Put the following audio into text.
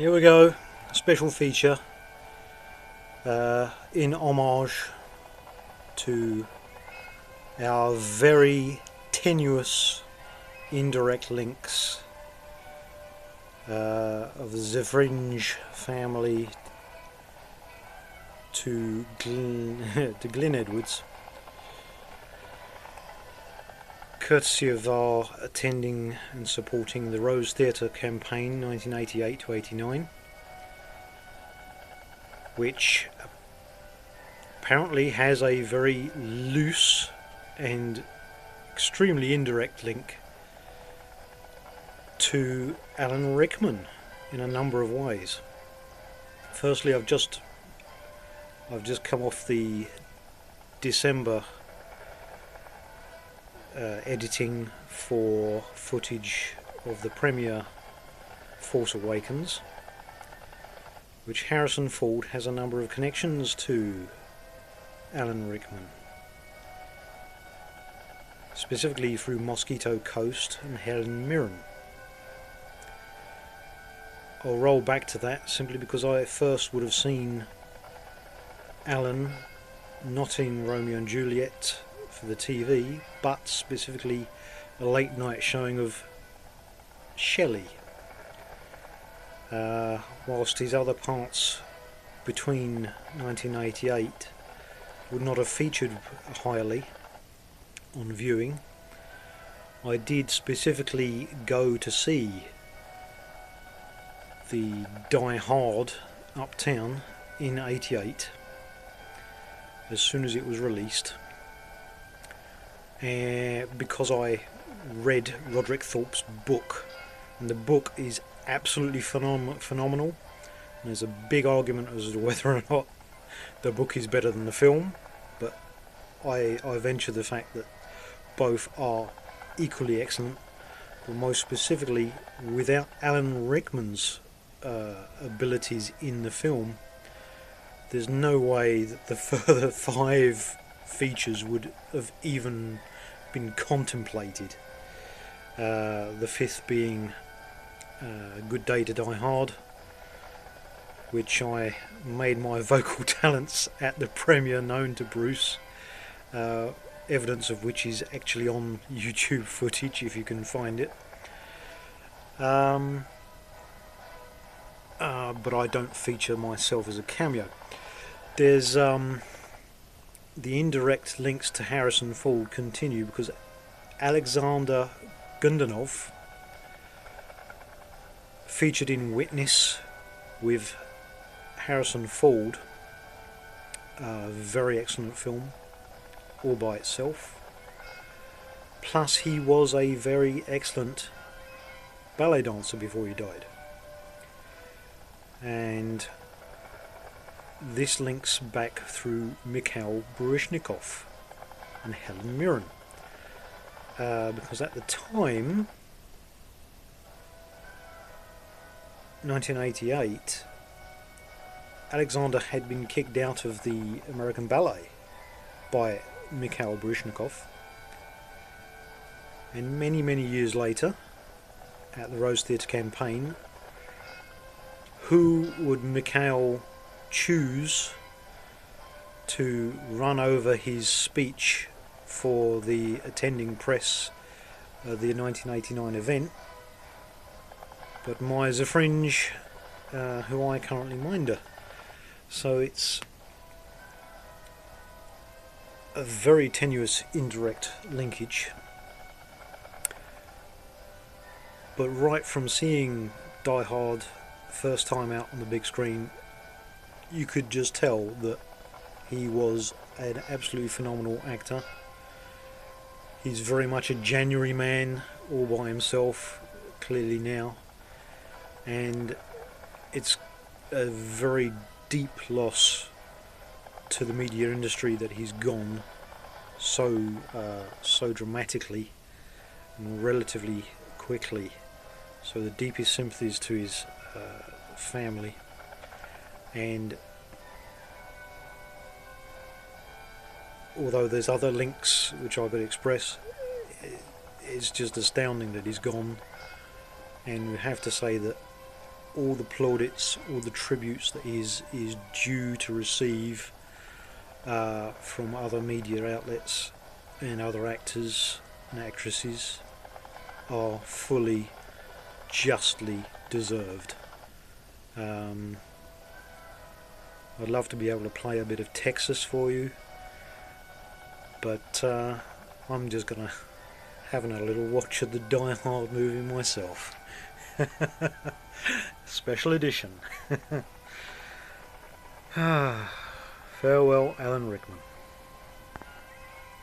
Here we go, a special feature in homage to our very tenuous indirect links of the Zefringe family to Glyn Edwards, courtesy of our attending and supporting the Rose Theatre campaign 1988 to 89, which apparently has a very loose and extremely indirect link to Alan Rickman in a number of ways. Firstly, I've just come off the December editing for footage of the premiere Force Awakens, which Harrison Ford has a number of connections to Alan Rickman, specifically through Mosquito Coast and Helen Mirren. I'll roll back to that simply because I first would have seen Alan not in Romeo and Juliet for the TV, but specifically a late night showing of Shelley, whilst his other parts between 1988 would not have featured highly on viewing. I did specifically go to see the Die Hard Uptown in '88 as soon as it was released, because I read Roderick Thorpe's book, and the book is absolutely phenomenal. And there's a big argument as to whether or not the book is better than the film, but I venture the fact that both are equally excellent, but most specifically, without Alan Rickman's abilities in the film, there's no way that the further 5 features would have even been contemplated. The 5th being Good Day to Die Hard, which I made my vocal talents at the premiere known to Bruce, evidence of which is actually on YouTube footage if you can find it. But I don't feature myself as a cameo. There's the indirect links to Harrison Ford continue because Alexander Gundinov featured in Witness with Harrison Ford, a very excellent film all by itself. Plus he was a very excellent ballet dancer before he died. And this links back through Mikhail Baryshnikov and Helen Mirren, because at the time, 1988, Alexander had been kicked out of the American Ballet by Mikhail Baryshnikov, and many years later, at the Rose Theatre campaign, who would Mikhail choose to run over his speech for the attending press of the 1989 event but my Zefringe, who I currently minder. So it's a very tenuous indirect linkage, but right from seeing Die Hard first time out on the big screen, you could just tell that he was an absolutely phenomenal actor. He's very much a January man all by himself, clearly now, and it's a very deep loss to the media industry that he's gone so dramatically and relatively quickly. So the deepest sympathies to his family, and although there's other links which I could express, it's just astounding that he's gone. And we have to say that all the plaudits, all the tributes that is due to receive from other media outlets and other actors and actresses are fully, justly deserved. I'd love to be able to play a bit of Texas for you, but I'm just gonna having a little watch of the Die Hard movie myself. Special edition. Farewell, Alan Rickman.